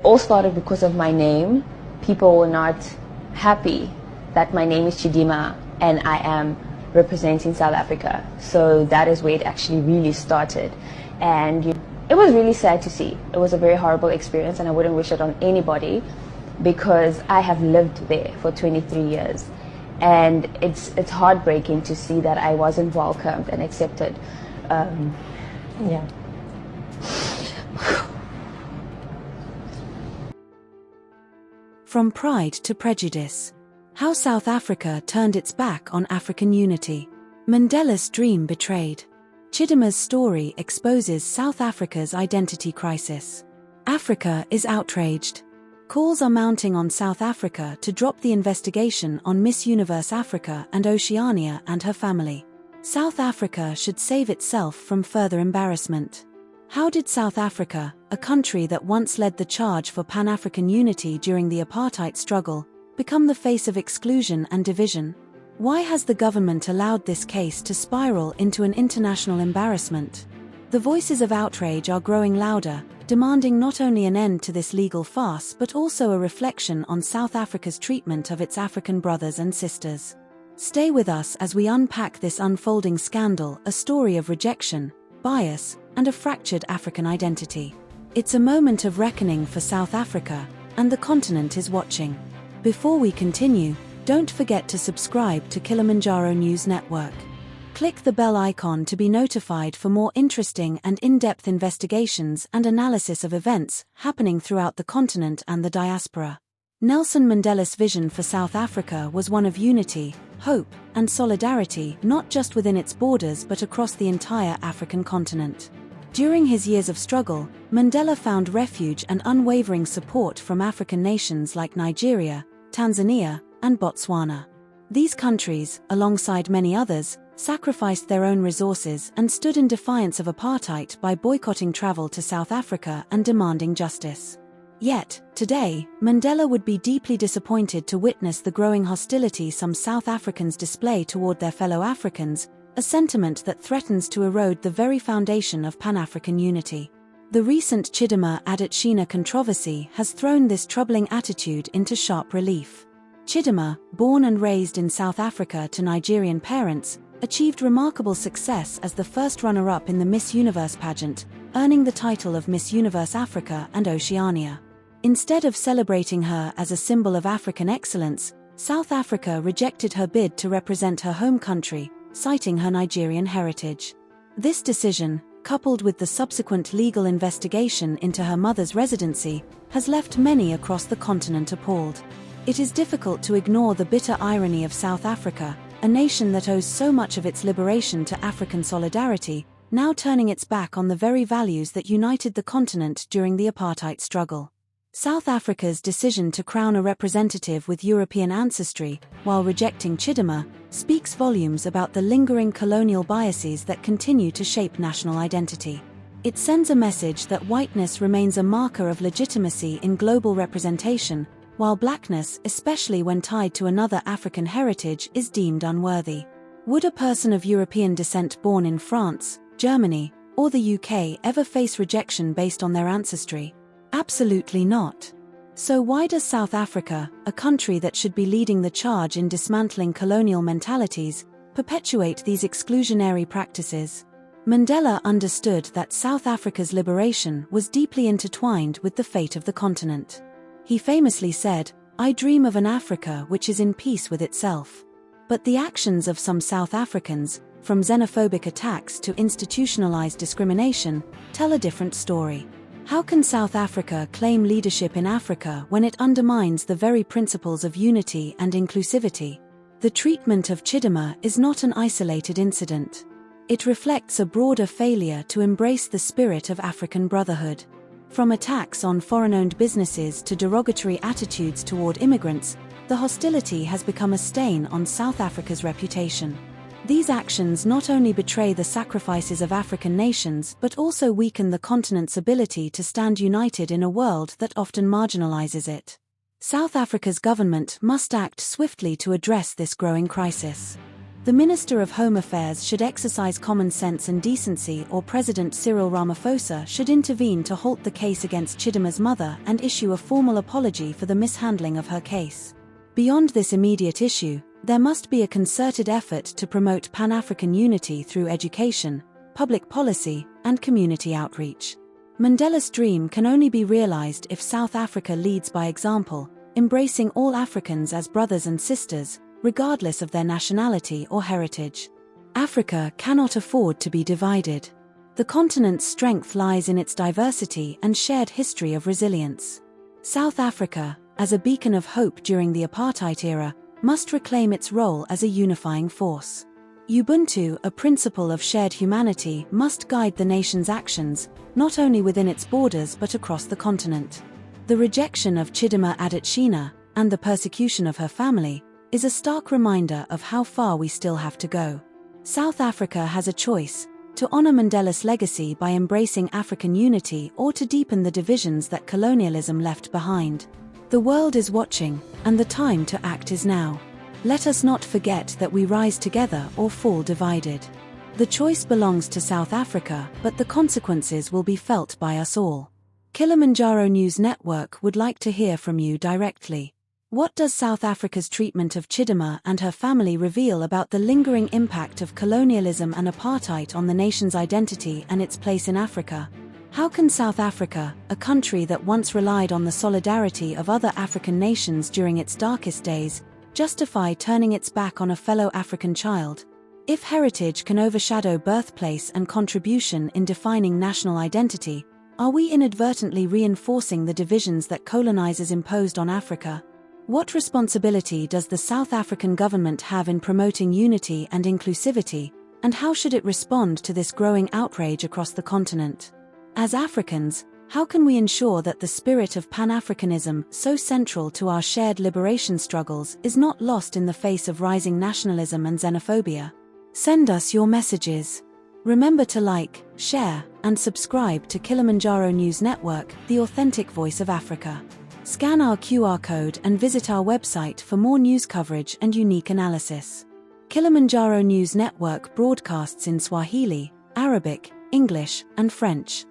all started because of my name. People were not happy that my name is Chidimma and I am representing South Africa. So that is where it actually really started. And it was really sad to see. It was a very horrible experience, and I wouldn't wish it on anybody, because I have lived there for 23 years. And it's heartbreaking to see that I wasn't welcomed and accepted. Yeah. From pride to prejudice. How South Africa turned its back on African unity. Mandela's dream betrayed. Chidimma's story exposes South Africa's identity crisis. Africa is outraged. Calls are mounting on South Africa to drop the investigation on Miss Universe Africa and Oceania and her family. South Africa should save itself from further embarrassment. How did South Africa, a country that once led the charge for Pan-African unity during the apartheid struggle, become the face of exclusion and division? Why has the government allowed this case to spiral into an international embarrassment? The voices of outrage are growing louder, demanding not only an end to this legal farce but also a reflection on South Africa's treatment of its African brothers and sisters. Stay with us as we unpack this unfolding scandal, a story of rejection, bias, and a fractured African identity. It's a moment of reckoning for South Africa, and the continent is watching. Before we continue, don't forget to subscribe to Kilimanjaro News Network. Click the bell icon to be notified for more interesting and in-depth investigations and analysis of events happening throughout the continent and the diaspora. Nelson Mandela's vision for South Africa was one of unity, hope, and solidarity, not just within its borders but across the entire African continent. During his years of struggle, Mandela found refuge and unwavering support from African nations like Nigeria, Tanzania, and Botswana. These countries, alongside many others, sacrificed their own resources and stood in defiance of apartheid by boycotting travel to South Africa and demanding justice. Yet, today, Mandela would be deeply disappointed to witness the growing hostility some South Africans display toward their fellow Africans, a sentiment that threatens to erode the very foundation of Pan-African unity. The recent Chidimma Adetshina controversy has thrown this troubling attitude into sharp relief. Chidimma, born and raised in South Africa to Nigerian parents, achieved remarkable success as the first runner-up in the Miss Universe pageant, earning the title of Miss Universe Africa and Oceania. Instead of celebrating her as a symbol of African excellence, South Africa rejected her bid to represent her home country, citing her Nigerian heritage. This decision, coupled with the subsequent legal investigation into her mother's residency, has left many across the continent appalled. It is difficult to ignore the bitter irony of South Africa, a nation that owes so much of its liberation to African solidarity, now turning its back on the very values that united the continent during the apartheid struggle. South Africa's decision to crown a representative with European ancestry, while rejecting Chidimma, speaks volumes about the lingering colonial biases that continue to shape national identity. It sends a message that whiteness remains a marker of legitimacy in global representation, while blackness, especially when tied to another African heritage, is deemed unworthy. Would a person of European descent born in France, Germany, or the UK ever face rejection based on their ancestry? Absolutely not. So why does South Africa, a country that should be leading the charge in dismantling colonial mentalities, perpetuate these exclusionary practices? Mandela understood that South Africa's liberation was deeply intertwined with the fate of the continent. He famously said, "I dream of an Africa which is in peace with itself." But the actions of some South Africans, from xenophobic attacks to institutionalized discrimination, tell a different story. How can South Africa claim leadership in Africa when it undermines the very principles of unity and inclusivity? The treatment of Chidimma is not an isolated incident. It reflects a broader failure to embrace the spirit of African brotherhood. From attacks on foreign-owned businesses to derogatory attitudes toward immigrants, the hostility has become a stain on South Africa's reputation. These actions not only betray the sacrifices of African nations but also weaken the continent's ability to stand united in a world that often marginalizes it. South Africa's government must act swiftly to address this growing crisis. The Minister of Home Affairs should exercise common sense and decency, or President Cyril Ramaphosa should intervene to halt the case against Chidimma's mother and issue a formal apology for the mishandling of her case. Beyond this immediate issue, there must be a concerted effort to promote Pan-African unity through education, public policy, and community outreach. Mandela's dream can only be realized if South Africa leads by example, embracing all Africans as brothers and sisters, regardless of their nationality or heritage. Africa cannot afford to be divided. The continent's strength lies in its diversity and shared history of resilience. South Africa, as a beacon of hope during the apartheid era, must reclaim its role as a unifying force. Ubuntu, a principle of shared humanity, must guide the nation's actions, not only within its borders but across the continent. The rejection of Chidimma Adetshina, and the persecution of her family, is a stark reminder of how far we still have to go. South Africa has a choice: to honor Mandela's legacy by embracing African unity, or to deepen the divisions that colonialism left behind. The world is watching, and the time to act is now. Let us not forget that we rise together or fall divided. The choice belongs to South Africa, but the consequences will be felt by us all. Kilimanjaro News Network would like to hear from you directly. What does South Africa's treatment of Chidimma and her family reveal about the lingering impact of colonialism and apartheid on the nation's identity and its place in Africa? How can South Africa, a country that once relied on the solidarity of other African nations during its darkest days, justify turning its back on a fellow African child? If heritage can overshadow birthplace and contribution in defining national identity, are we inadvertently reinforcing the divisions that colonizers imposed on Africa? What responsibility does the South African government have in promoting unity and inclusivity, and how should it respond to this growing outrage across the continent? As Africans, how can we ensure that the spirit of Pan-Africanism, so central to our shared liberation struggles, is not lost in the face of rising nationalism and xenophobia? Send us your messages. Remember to like, share, and subscribe to Kilimanjaro News Network, the authentic voice of Africa. Scan our QR code and visit our website for more news coverage and unique analysis. Kilimanjaro News Network broadcasts in Swahili, Arabic, English, and French.